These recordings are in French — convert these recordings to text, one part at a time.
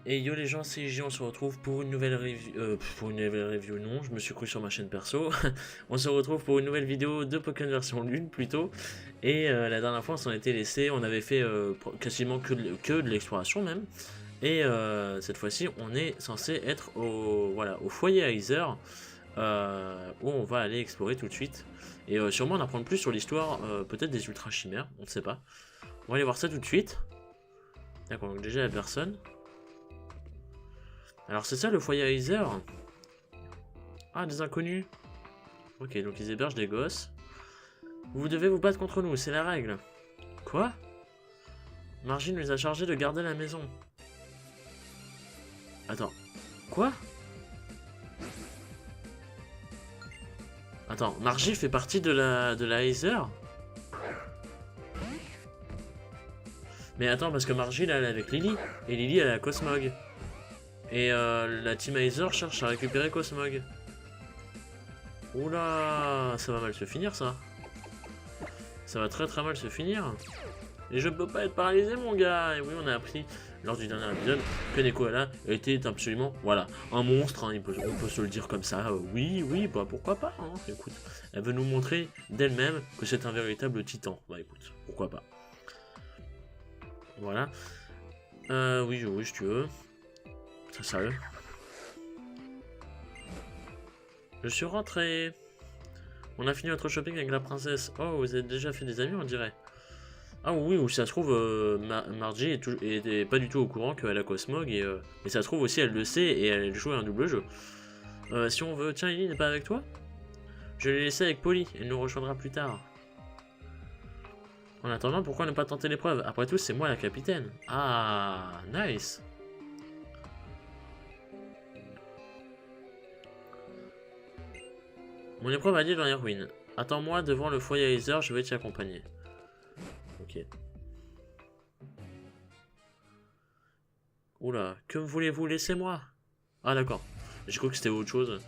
Et yo les gens, c'est IJ, on se retrouve pour une nouvelle review, non, je me suis cru sur ma chaîne perso. On se retrouve pour une nouvelle vidéo de Pokémon version lune plutôt. Et la dernière fois on s'en était laissé, on avait fait quasiment que de l'exploration même. Et cette fois-ci on est censé être au foyer Aizer, où on va aller explorer tout de suite. Et sûrement en apprendre plus sur l'histoire, peut-être des ultra chimères, on ne sait pas. On va aller voir ça tout de suite. D'accord, donc déjà la personne. Alors c'est ça le foyer Aizer. Ah, des inconnus. Ok, donc ils hébergent des gosses. Vous devez vous battre contre nous, c'est la règle. Quoi? Margie nous a chargé de garder la maison. Attends. Quoi? Attends, Margie fait partie de la Aizer? Mais attends, parce que Margie là, elle est avec Lily. Et Lily elle est à Cosmog. Et la Team Aizer cherche à récupérer Cosmog. Oula, ça va mal se finir ça. Ça va très mal se finir. Et je peux pas être paralysé mon gars. Et oui, on a appris lors du dernier épisode que Nekoala était absolument, voilà, un monstre, hein, on peut se le dire comme ça. Oui, bah pourquoi pas, hein. Écoute, elle veut nous montrer d'elle-même que c'est un véritable titan. Bah écoute, pourquoi pas. Voilà. Oui, si tu veux. Ça sérieux. Je suis rentré. On a fini notre shopping avec la princesse. Oh, vous avez déjà fait des amis, on dirait. Ah oui, ou ça se trouve, Margie est pas du tout au courant qu'elle a Cosmog, et ça se trouve aussi, elle le sait, et elle joue un double jeu. Si on veut... Tiens, Lily n'est pas avec toi? Je l'ai laissé avec Polly, elle nous rejoindra plus tard. En attendant, pourquoi ne pas tenter l'épreuve? Après tout, c'est moi la capitaine. Ah, nice. Mon épreuve a lieu dans les ruines. Attends-moi devant le foyer Aizer, je vais t'y accompagner. Ok. Oula, que voulez-vous? Laissez-moi. Ah d'accord, j'ai cru que c'était autre chose.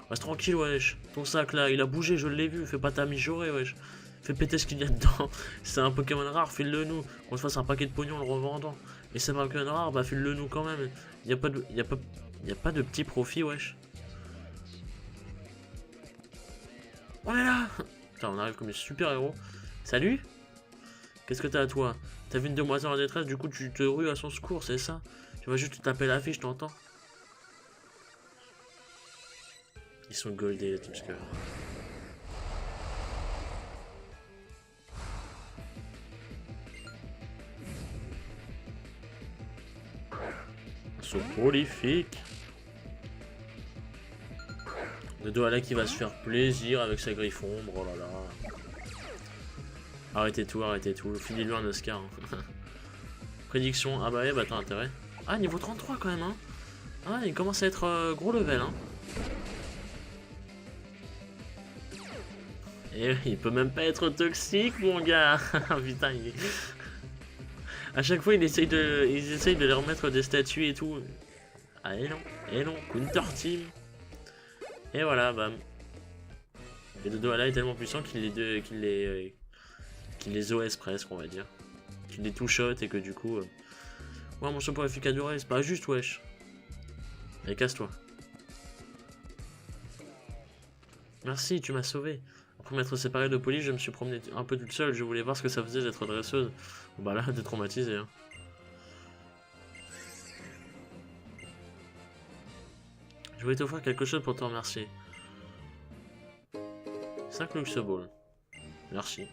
Reste tranquille, wesh. Ton sac là, il a bougé, je l'ai vu. Fais pas ta mijaurée, wesh. Fais péter ce qu'il y a dedans. C'est un Pokémon rare, file-le nous. Qu'on se fasse un paquet de pognon en le revendant. Et c'est un Pokémon rare, bah file-le nous quand même. Y a pas de petit profit, wesh. On est là. Putain, on arrive comme des super-héros. Salut. Qu'est-ce que t'as à toi? T'as vu une demoiselle en détresse, du coup tu te rues à son secours, c'est ça? Tu vas juste te taper la fiche, t'entends? Ils sont goldés, les Teamskers. Ils sont prolifiques. Le Doala qui va se faire plaisir avec sa griffombre, oh là là. Arrêtez tout, filez-lui un Oscar. Hein. Prédiction, ah bah ouais, bah t'as intérêt. Ah, niveau 33 quand même, hein. Ah, il commence à être gros level, hein. Et il peut même pas être toxique, mon gars. Putain, il est... À chaque fois, ils essayent de leur remettre des statues et tout. Ah, et non, Counter Team. Et voilà, bam. Et Dodoala est tellement puissant qu'il les OS presque, on va dire. Qu'il les two-shot et que du coup... Ouais, mon chapeau efficace durée, c'est pas juste, wesh. Allez, casse-toi. Merci, tu m'as sauvé. Après m'être séparé de Polly, je me suis promené un peu toute seule. Je voulais voir ce que ça faisait d'être dresseuse. Bon, bah là, t'es traumatisé, hein. Je voulais t'offrir quelque chose pour te remercier. 5 Luxe Ball. Merci.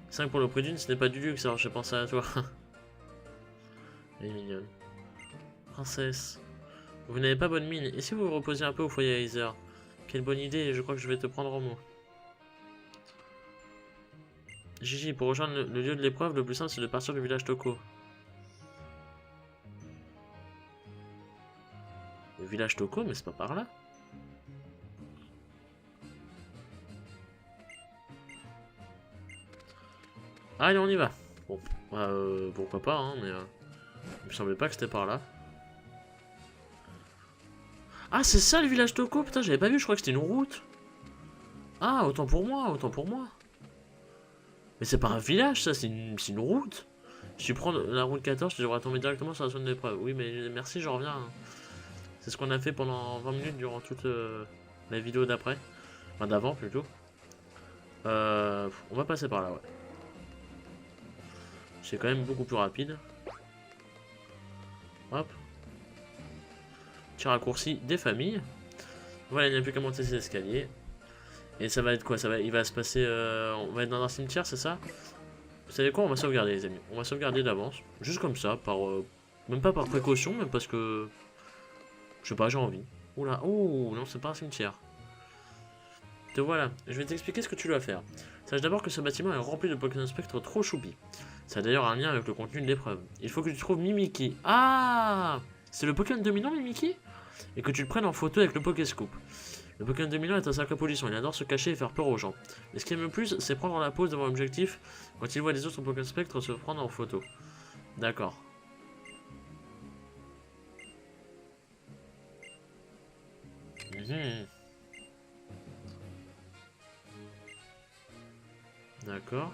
5 pour le prix d'une, ce n'est pas du luxe, alors j'ai pensé à toi. Elle est mignonne. Princesse. Vous n'avez pas bonne mine. Et si vous vous reposiez un peu au foyer Aizer? Quelle bonne idée, je crois que je vais te prendre au mot. Gigi, pour rejoindre le lieu de l'épreuve, le plus simple c'est de partir du village Toko. Le village Toko, mais c'est pas par là. Allez, on y va. Bon, pourquoi pas, hein, mais il me semblait pas que c'était par là. Ah, c'est ça le village Toko? Putain, j'avais pas vu, je crois que c'était une route. Ah, autant pour moi. Mais c'est pas un village, ça, c'est une route. Si tu prends la route 14, tu devras tomber directement sur la zone d'épreuve. Oui, mais merci, je reviens. Hein. C'est ce qu'on a fait pendant 20 minutes durant toute la vidéo d'après. Enfin, d'avant plutôt. On va passer par là, ouais. C'est quand même beaucoup plus rapide. Hop. Petit raccourci des familles. Voilà, il n'y a plus qu'à monter ces escaliers. Et ça va être quoi? Il va se passer... on va être dans un cimetière, c'est ça? Vous savez quoi? On va sauvegarder, les amis. On va sauvegarder d'avance. Juste comme ça, par... même pas par précaution, même parce que... Je sais pas, j'ai envie. Oula, oh, non, c'est pas un cimetière. Te voilà, je vais t'expliquer ce que tu dois faire. Sache d'abord que ce bâtiment est rempli de Pokémon Spectre trop choupis. Ça a d'ailleurs un lien avec le contenu de l'épreuve. Il faut que tu trouves Mimikyu. Ah! C'est le Pokémon dominant, Mimikyu? Et que tu le prennes en photo avec le Pokéscoop. Le Pokémon dominant est un sacré polisson, il adore se cacher et faire peur aux gens. Mais ce qu'il aime le plus, c'est prendre la pause devant l'objectif quand il voit les autres Pokémon Spectre se prendre en photo. D'accord. D'accord.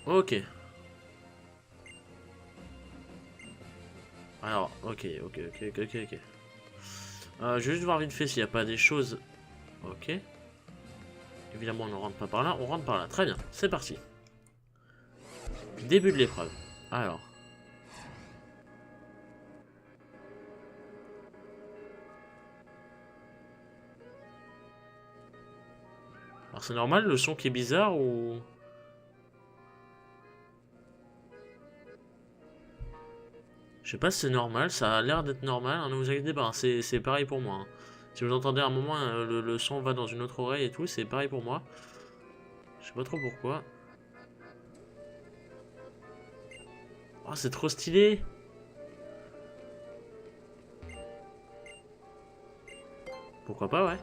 Ok. Alors, ok. Je vais juste voir vite fait s'il n'y a pas des choses... Ok. Évidemment, on ne rentre pas par là, on rentre par là. Très bien, c'est parti. Début de l'épreuve. Alors. Alors c'est normal le son qui est bizarre ou... Je sais pas si c'est normal, ça a l'air d'être normal, hein, ne vous inquiétez pas, hein, c'est pareil pour moi. Hein. Si vous entendez à un moment le son va dans une autre oreille et tout, c'est pareil pour moi. Je sais pas trop pourquoi. Oh, c'est trop stylé! Pourquoi pas, ouais.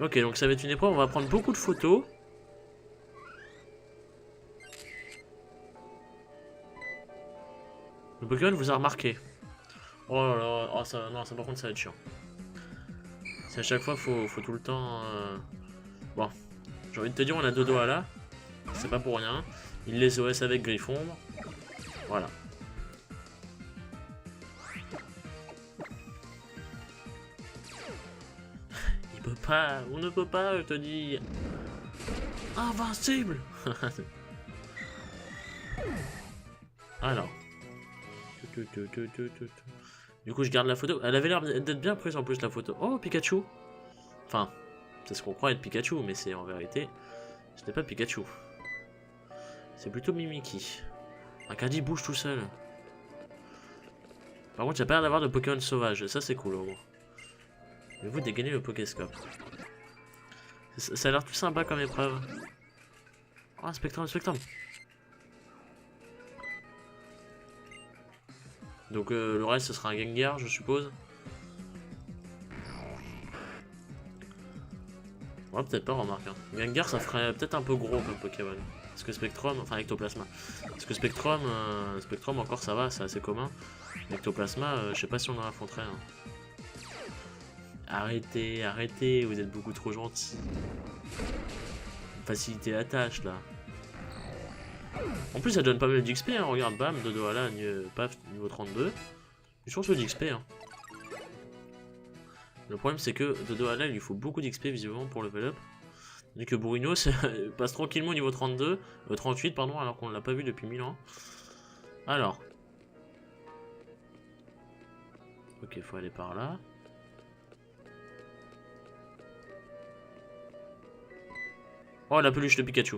Ok, donc ça va être une épreuve, on va prendre beaucoup de photos. Le Pokémon vous a remarqué. Oh là là, oh, ça, non, ça par contre ça va être chiant. C'est à chaque fois, faut tout le temps... Bon, j'ai envie de te dire, on a Dodo à là. C'est pas pour rien. Il les OS avec Griffombre. Voilà. Il peut pas, on ne peut pas, je te dis. Invincible. Alors. Du coup, je garde la photo. Elle avait l'air d'être bien prise en plus, la photo. Oh, Pikachu. Enfin, c'est ce qu'on croit être Pikachu, mais c'est en vérité, ce n'est pas Pikachu. C'est plutôt Mimikyu. Un caddie bouge tout seul. Par contre, il n'y a pas l'air d'avoir de Pokémon sauvage. Ça, c'est cool, au moins. Mais vous dégainez le Pokéscope. Ça a l'air tout sympa comme épreuve. Oh, un Spectrum, un Spectrum. Donc le reste ce sera un Gengar je suppose. Ouais peut-être pas remarque. Hein. Gengar ça ferait peut-être un peu gros comme Pokémon. Parce que Spectrum, enfin Ectoplasma. Parce que Spectrum, Spectrum encore ça va, c'est assez commun. Ectoplasma, je sais pas si on en affronterait. Hein. Arrêtez, arrêtez, vous êtes beaucoup trop gentil. Facilitez la tâche là. En plus ça donne pas mal d'XP, hein. Regarde, bam, Dodo à là, paf, niveau 32. Je pense que d'XP. Hein. Le problème c'est que Dodo à là, il lui faut beaucoup d'XP visiblement pour level up. Et que Bruno passe tranquillement au niveau 32, 38 pardon, alors qu'on l'a pas vu depuis 1000 ans. Alors. Ok, faut aller par là. Oh, la peluche de Pikachu.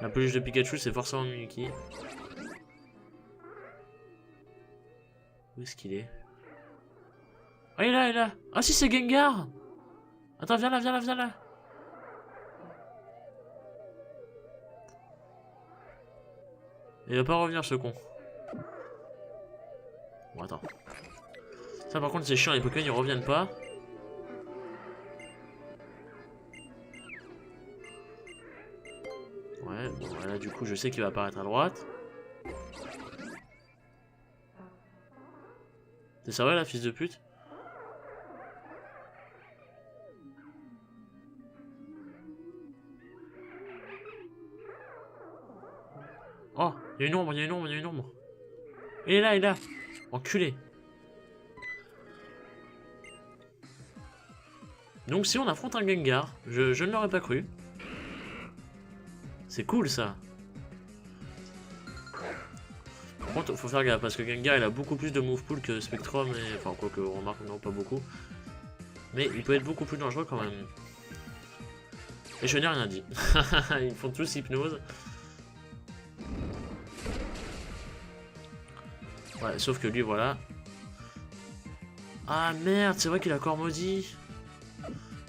La peluche de Pikachu, c'est forcément Mimikyu. Où est-ce qu'il est? Ah, il est là, il est là. Ah si, c'est Gengar. Attends, viens là, viens là, viens là. Il va pas revenir, ce con. Bon, attends. Ça, par contre, c'est chiant, les Pokémon, ils reviennent pas. Ouais, bon, là, du coup, je sais qu'il va apparaître à droite. T'es sérieux là, fils de pute? Oh, il y a une ombre, il y a une ombre, il y a une ombre. Il est là, il est là. Enculé. Donc si on affronte un Gengar, je ne l'aurais pas cru. C'est cool ça. Par contre, faut faire gaffe parce que Gengar il a beaucoup plus de move pool que Spectrum et... Enfin, quoi que on remarque, non, pas beaucoup. Mais il peut être beaucoup plus dangereux quand même. Et je n'ai rien dit. Ils font tous hypnose. Ouais, sauf que lui, voilà. Ah merde, c'est vrai qu'il a corps maudit.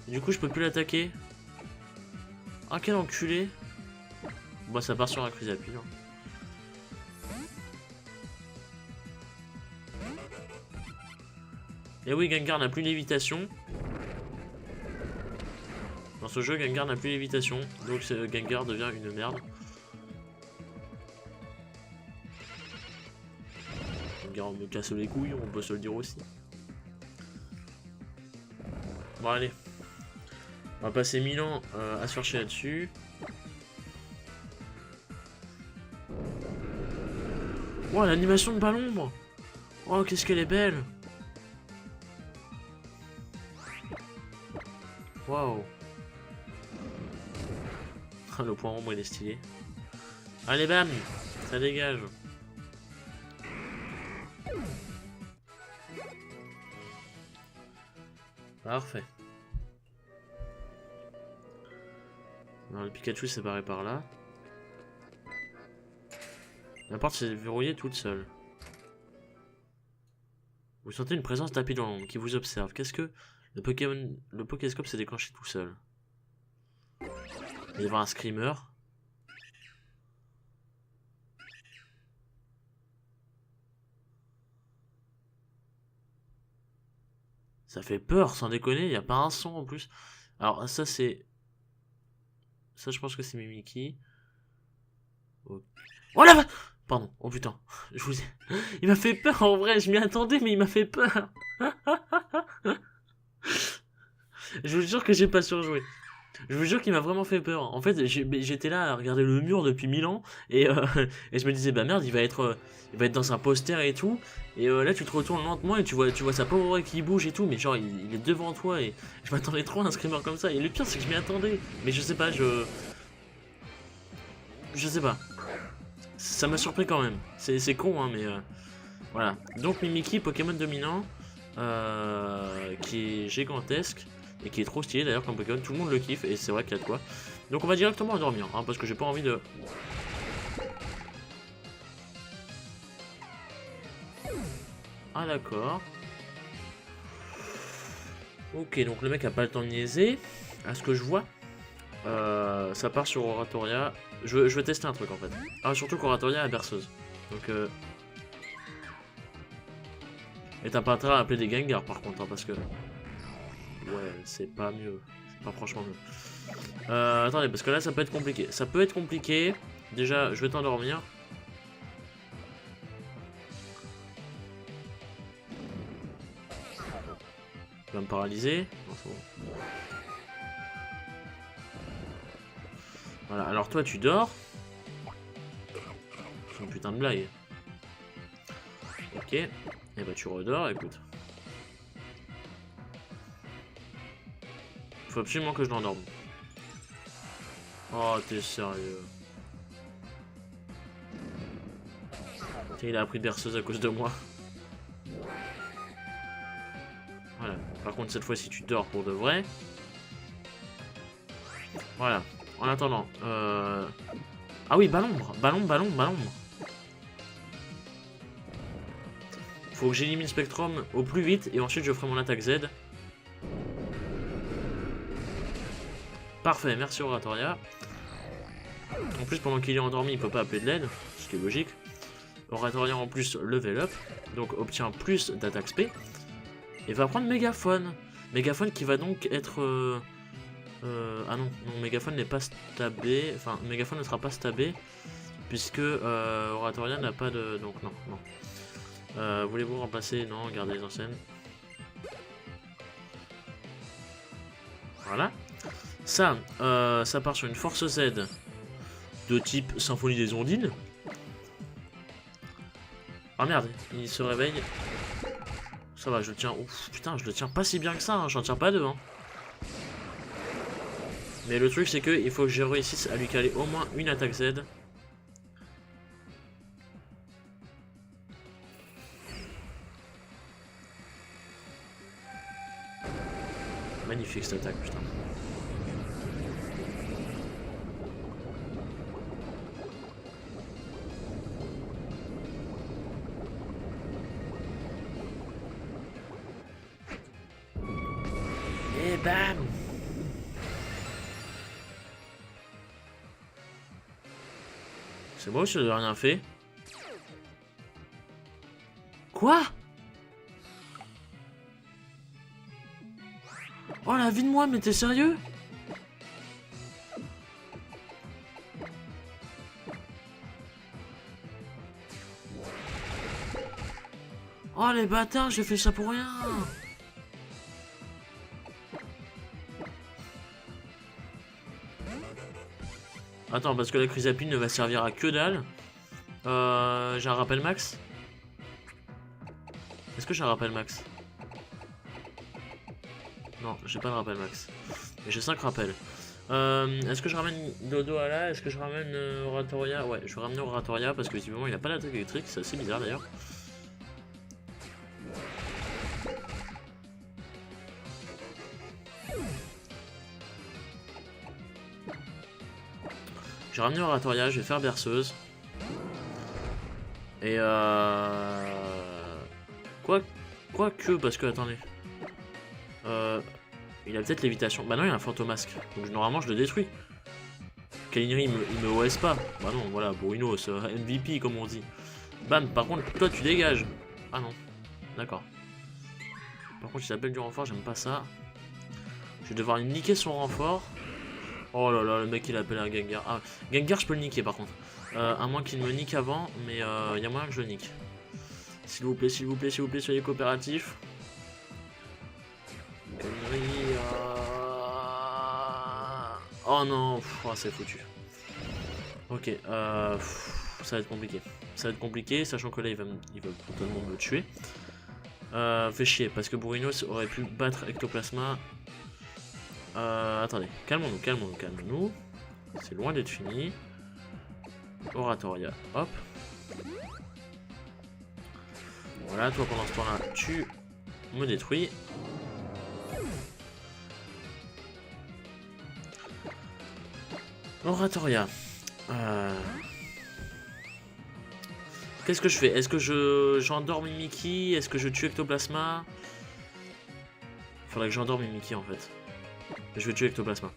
Du coup, je peux plus l'attaquer. Ah, quel enculé. Bon, ça part sur un Crisapie. Hein. Et oui, Gengar n'a plus d'évitation. Dans ce jeu, Gengar n'a plus d'évitation. Donc, Gengar devient une merde. Gengar me casse les couilles, on peut se le dire aussi. Bon, allez. On va passer 1000 ans à se chercher là-dessus. Oh, l'animation de Ballon. Oh, qu'est-ce qu'elle est belle. Waouh. Le point ombre il est stylé. Allez bam, ça dégage. Parfait. Alors, le Pikachu s'est barré par là. La porte s'est verrouillée toute seule. Vous sentez une présence tapis dans l'ombre qui vous observe. Qu'est-ce que le Pokéscope s'est déclenché tout seul. Il va y avoir un screamer. Ça fait peur, sans déconner, il n'y a pas un son en plus. Alors ça c'est... Ça je pense que c'est Mimikyu. Oh, oh la... Pardon, oh putain. Je vous ai... Il m'a fait peur en vrai, je m'y attendais mais il m'a fait peur. Je vous jure que j'ai pas surjoué. Je vous jure qu'il m'a vraiment fait peur. En fait, j'étais là à regarder le mur depuis 1000 ans et, et je me disais bah merde, il va être dans un poster et tout. Et là, tu te retournes lentement et tu vois sa pauvre oreille qui bouge et tout, mais genre il est devant toi et je m'attendais trop à un screamer comme ça. Et le pire, c'est que je m'y attendais, mais je sais pas, je sais pas. Ça m'a surpris quand même. C'est con, hein, mais voilà. Donc Mimikyu, Pokémon dominant, qui est gigantesque. Et qui est trop stylé d'ailleurs comme Pokémon, tout le monde le kiffe et c'est vrai qu'il y a de quoi. Donc on va directement endormir, hein, parce que j'ai pas envie de... Ah d'accord. Ok, donc le mec a pas le temps de niaiser, à ce que je vois. Ça part sur Oratoria. Je vais tester un truc en fait. Ah surtout qu'Oratoria est berceuse. Donc Et t'as pas intérêt à appeler des Gengar par contre, hein, parce que... Ouais, c'est pas mieux. C'est pas franchement mieux. Attendez, parce que là, ça peut être compliqué. Ça peut être compliqué. Déjà, je vais t'endormir. Il va me paralyser. Voilà, alors toi, tu dors. C'est une putain de blague. Ok. Et bah, tu redors, écoute. Faut absolument que je l'endorme. Oh, t'es sérieux. Tiens, il a appris berceuse à cause de moi. Voilà. Par contre, cette fois-ci, tu dors pour de vrai. Voilà. En attendant. Ah oui, ballon. Faut que j'élimine Spectrum au plus vite et ensuite je ferai mon attaque Z. Parfait, merci Oratoria. En plus, pendant qu'il est endormi, il peut pas appeler de l'aide, ce qui est logique. Oratoria en plus level up, donc obtient plus d'attaque SP. Et va prendre Mégaphone. Mégaphone qui va donc être... ah non, Mégaphone n'est pas stabé. Enfin, Mégaphone ne sera pas stabé. Puisque Oratoria n'a pas de... Donc non. Voulez-vous remplacer? Non, gardez les anciennes. Voilà. Ça, ça part sur une force Z de type Symphonie des Ondines. Ah merde, il se réveille. Ça va, je le tiens. Ouf, putain, je le tiens pas si bien que ça, hein. J'en tiens pas deux. Hein. Mais le truc, c'est que il faut que je réussisse à lui caler au moins une attaque Z. Magnifique cette attaque, putain. Et bam! C'est moi ou je n'ai rien fait? Quoi? Oh la vie de moi, mais t'es sérieux? Oh les bâtards, j'ai fait ça pour rien. Attends, parce que la chrysapine ne va servir à que dalle. J'ai un rappel max. Est-ce que j'ai un rappel max? Non, j'ai pas de rappel max. Mais j'ai 5 rappels. Est-ce que je ramène Dodo à là? Est-ce que je ramène Oratoria? Ouais, je vais ramener Oratoria parce que visiblement il a pas d'attaque électrique, c'est assez bizarre d'ailleurs. Je vais ramener Oratoria, je vais faire berceuse. Et Quoique, parce que, attendez. Il a peut-être lévitation. Bah non, il a un fantomasque. Donc normalement, je le détruis. Kalinri, il me OS pas. Bah non, voilà, Bourinos, MVP comme on dit. Bam, par contre, toi, tu dégages. Ah non, d'accord. Par contre, il s'appelle du renfort, j'aime pas ça. Je vais devoir niquer son renfort. Oh là là, le mec, il appelle un Gengar. Ah, Gengar, je peux le niquer, par contre. À moins qu'il me nique avant, mais il y a moyen que je le nique. S'il vous plaît, s'il vous plaît, s'il vous plaît, soyez coopératifs. Oh non, c'est foutu. Ok, ça va être compliqué. Ça va être compliqué, sachant que là, il va totalement me tuer. Fait chier, parce que Bourinos aurait pu battre Ectoplasma. Attendez, calmons-nous, calmons-nous, calmons-nous. C'est loin d'être fini. Oratoria, hop. Voilà, toi pendant ce temps-là, tu me détruis. Oratoria. Qu'est-ce que je fais? Est-ce que j'endors Mimiki? Est-ce que je tue Ectoplasma? Faudrait que j'endorme Mimiki en fait. Je vais tuer Ectoplasma.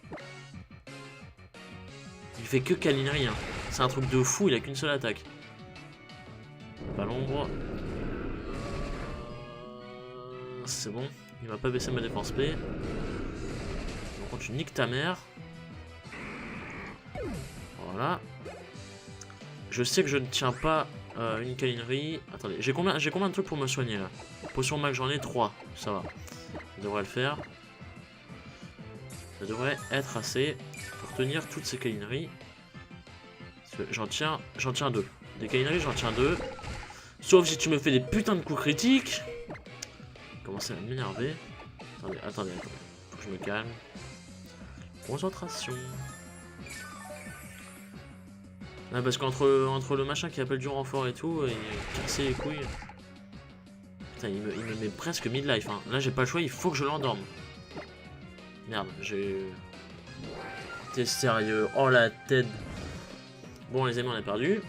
Il fait que Kalinri, hein. C'est un truc de fou, il a qu'une seule attaque. Pas l'ombre. C'est bon, il m'a pas baissé ma défense P. Par contre, tu niques ta mère. Voilà. Je sais que je ne tiens pas une Kalinri. Attendez, j'ai combien de trucs pour me soigner là? Potion max, j'en ai 3, ça va. Ça devrait le faire. Ça devrait être assez pour tenir toutes ces Kalinri. J'en tiens 2. Des Kalinri, j'en tiens 2. Sauf si tu me fais des putains de coups critiques. Commencer à m'énerver. Attendez. Faut que je me calme. Concentration. Ah, parce qu'entre le machin qui appelle du renfort et tout, il a cassé les couilles. Putain, il me met presque mid-life. Hein. Là, j'ai pas le choix, il faut que je l'endorme. Merde, j'ai... T'es sérieux? Oh la tête. Bon, les amis, on a perdu.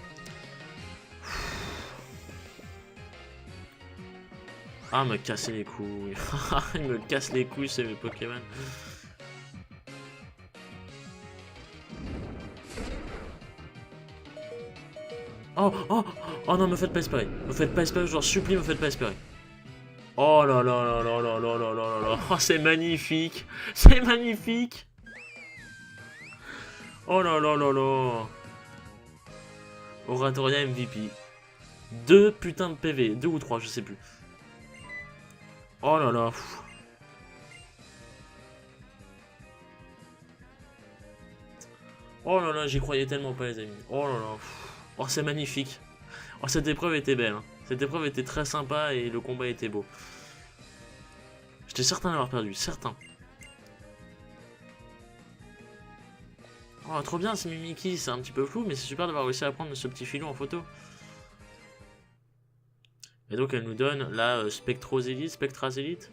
Ah, me casser les couilles. Il me casse les couilles, c'est mes Pokémon. Oh non, me faites pas espérer. Me faites pas espérer, je vous en supplie, me faites pas espérer. Oh là là là là là là là là là. Oh, c'est magnifique. C'est magnifique. Oh là là là là. Oratoria MVP. 2 putains de PV, 2 ou 3, je sais plus. Oh là là. Oh là là, j'y croyais tellement pas les amis. Oh là là. Oh, c'est magnifique. Oh, cette épreuve était belle. Hein. Cette épreuve était très sympa et le combat était beau. J'étais certain d'avoir perdu, certain. Oh, trop bien, c'est Mimiki, c'est un petit peu flou, mais c'est super d'avoir réussi à prendre ce petit filon en photo. Et donc elle nous donne la Spectrazélite.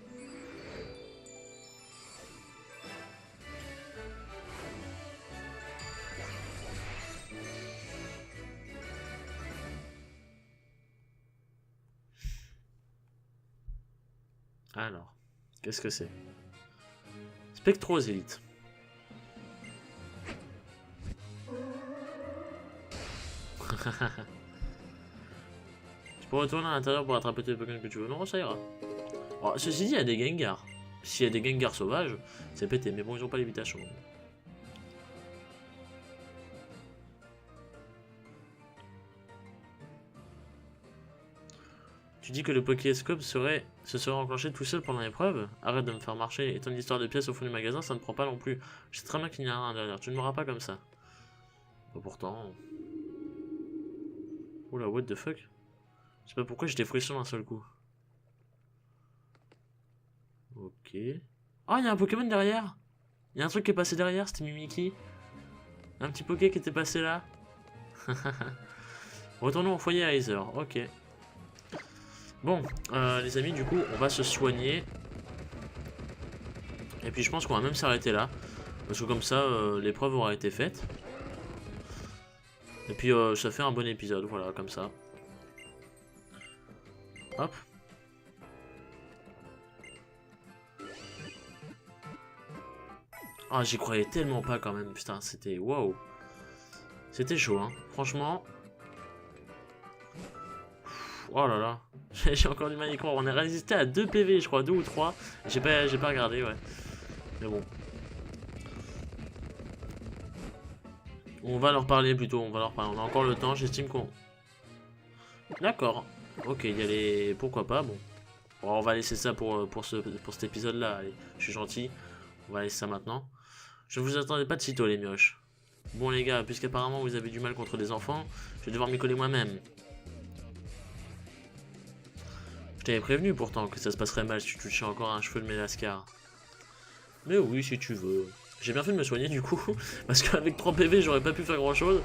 Alors, qu'est-ce que c'est? Spectrazélite. Tu peux retourner à l'intérieur pour attraper tes Pokémon que tu veux. Non, ça ira. Alors, ceci dit, il y a des Gengar. S'il y a des Gengar sauvages, c'est pété. Mais bon, ils ont pas l'évitation. Tu dis que le Pokéscope se serait enclenché tout seul pendant l'épreuve? Arrête de me faire marcher. Et ton histoire de pièces au fond du magasin, ça ne prend pas non plus. Je sais très bien qu'il n'y a rien derrière. Tu ne m'auras pas comme ça. Bah, pourtant... Oula, what the fuck? Je sais pas pourquoi j'étais frisson d'un seul coup. Ok. Oh, il y a un Pokémon derrière! Il y a un truc qui est passé derrière, c'était Mimiki. Un petit Poké qui était passé là. Retournons au foyer à Heather, ok. Bon, les amis, du coup, on va se soigner. Et puis je pense qu'on va même s'arrêter là. Parce que comme ça, l'épreuve aura été faite. Et puis ça fait un bon épisode, voilà, comme ça. Hop. Ah, j'y croyais tellement pas quand même, putain, c'était... Waouh. C'était chaud, hein, franchement. Oh là là, j'ai encore du mal à y croire. On a résisté à 2 PV, je crois, 2 ou 3. J'ai pas regardé, ouais. Mais bon. On va leur parler plutôt, on va leur parler. On a encore le temps, j'estime qu'on... D'accord. Ok, il y a les... Pourquoi pas, bon. Bon, on va laisser ça pour cet épisode-là. Allez, je suis gentil. On va laisser ça maintenant. Je ne vous attendais pas de sitôt, les mioches. Bon, les gars, puisqu'apparemment vous avez du mal contre des enfants, je vais devoir m'y coller moi-même. Je t'avais prévenu pourtant que ça se passerait mal si tu touchais encore un cheveu de Mélascar. Mais oui, si tu veux. J'ai bien fait de me soigner du coup, parce qu'avec 3 PV, j'aurais pas pu faire grand chose.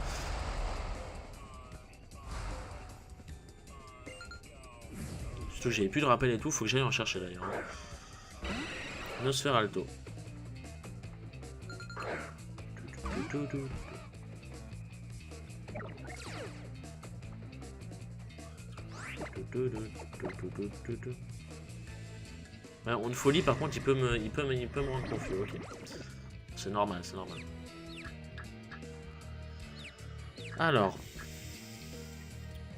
Surtout que j'avais plus de rappel et tout, faut que j'aille en chercher d'ailleurs. Nosferalto. Ouais, on folie par contre il peut me rendre confus, ok. C'est normal, c'est normal. Alors.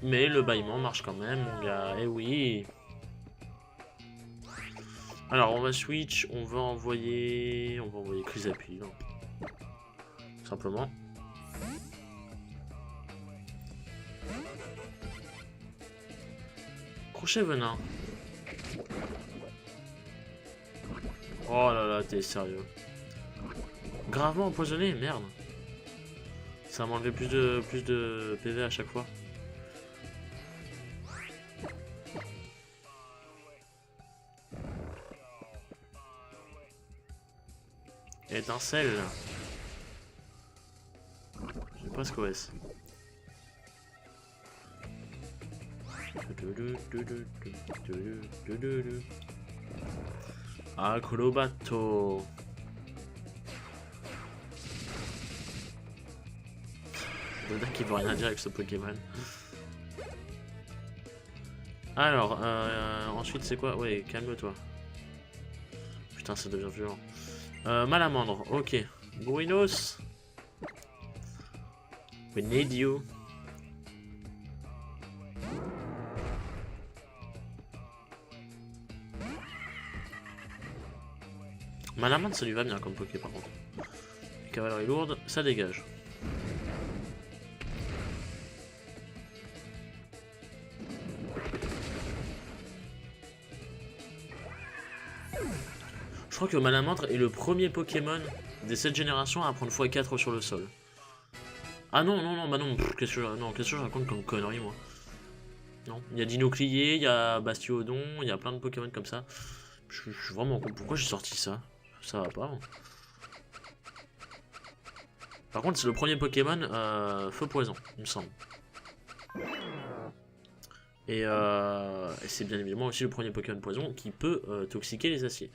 Mais le bâillement marche quand même, mon gars, eh oui. Alors on va switch, on va envoyer Crisapie, hein. Simplement. Crochet venin. Oh là là, t'es sérieux. Gravement empoisonné, merde. Ça m'a enlevé plus de PV à chaque fois. Étincelle. J'ai presque OS. Acrobato. Le deck qui veut rien dire avec ce Pokémon. Alors, ensuite c'est quoi? Ouais, calme-toi. Putain, ça devient violent. Malamandre, ok. Bourrinos. We need you. Malamandre, ça lui va bien comme Poké par contre. Cavalerie lourde, ça dégage. Je crois que Malamandre est le premier Pokémon des 7 générations à prendre x4 sur le sol. Ah non, non, non, bah non, qu'est-ce que je raconte comme connerie, moi. Non, il y a Dinoclier, il y a Bastiodon, il y a plein de Pokémon comme ça. Je suis vraiment con. Pourquoi j'ai sorti ça? Ça va pas. Hein. Par contre, c'est le premier Pokémon feu poison, il me semble. Et c'est bien évidemment aussi le premier Pokémon poison qui peut toxiquer les aciers.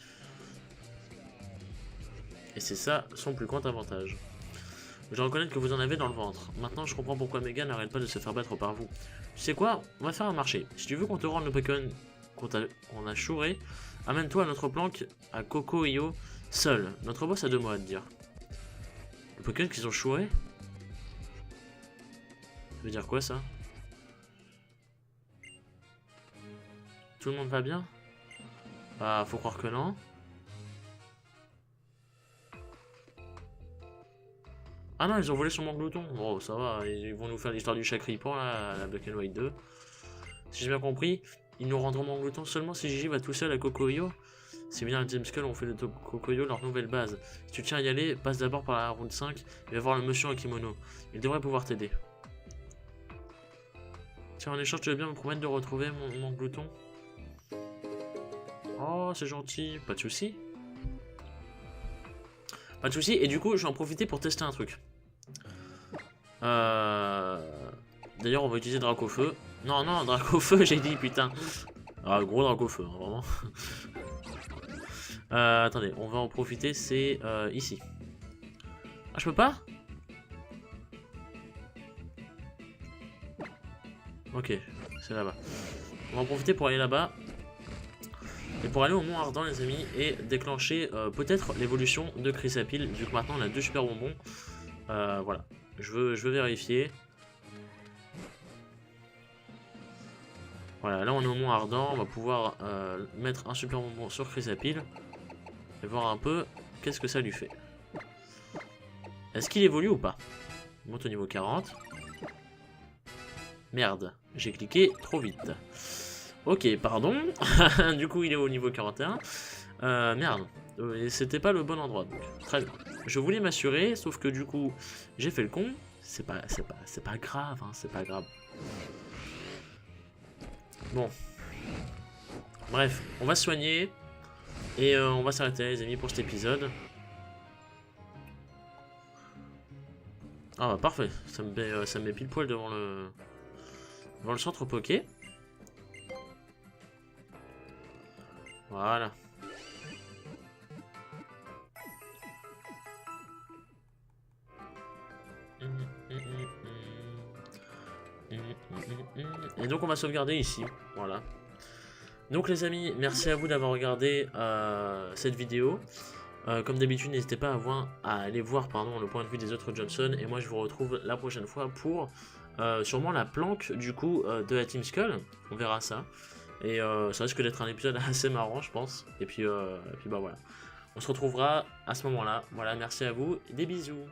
Et c'est ça son plus grand avantage. Je reconnais que vous en avez dans le ventre. Maintenant, je comprends pourquoi Megan n'arrête pas de se faire battre par vous. Tu sais quoi? On va faire un marché. Si tu veux qu'on te rende le Pokémon qu'on a chouré, amène-toi à notre planque à Coco-Io seul. Notre boss a 2 mots à te dire. Le Pokémon qu'ils ont chouré? Ça veut dire quoi ça? Tout le monde va bien? Ah, faut croire que non. Ah non, ils ont volé son Manglouton. Bon, ça va, ils vont nous faire l'histoire du Chacripan, là, à la Black and White 2. Si j'ai bien compris, ils nous rendront Manglouton seulement si Gigi va tout seul à Coco-Io. C'est bien, James Skull ont fait de Coco-Io leur nouvelle base. Si tu tiens à y aller, passe d'abord par la route 5 et va voir le monsieur en kimono. Il devrait pouvoir t'aider. Tiens, en échange, tu veux bien me promettre de retrouver mon Manglouton? Oh, c'est gentil, pas de soucis. Pas de soucis, et du coup, je vais en profiter pour tester un truc. D'ailleurs, on va utiliser Dracofeu. Non, non, Dracofeu, j'ai dit, putain. Ah, gros Dracofeu, hein, vraiment. Attendez, on va en profiter, c'est ici. Ah, je peux pas? Ok, c'est là-bas. On va en profiter pour aller là-bas. Et pour aller au Mont Ardent, les amis, et déclencher peut-être l'évolution de Chrysapile, vu que maintenant on a 2 super bonbons. Voilà, je veux vérifier. Voilà, là on est au Mont Ardent, on va pouvoir mettre un super bonbon sur Chrysapile et voir un peu qu'est-ce que ça lui fait. Est-ce qu'il évolue ou pas? Il monte au niveau 40. Merde, j'ai cliqué trop vite. Ok, pardon. Du coup, il est au niveau 41. Merde, c'était pas le bon endroit. Donc. Très bien. Je voulais m'assurer, sauf que du coup, j'ai fait le con. C'est pas grave, hein, c'est pas grave. Bon. Bref, on va se soigner. Et on va s'arrêter, les amis, pour cet épisode. Ah bah parfait, ça me met pile poil devant le centre Poké. Voilà. Et donc on va sauvegarder ici. Voilà. Donc les amis, merci à vous d'avoir regardé cette vidéo. Comme d'habitude, n'hésitez pas à aller voir le point de vue des autres Johnson. Et moi je vous retrouve la prochaine fois pour sûrement la planque du coup de la Team Skull. On verra ça. Et ça risque d'être un épisode assez marrant, je pense. Et puis bah voilà. On se retrouvera à ce moment-là. Voilà, merci à vous. Des bisous.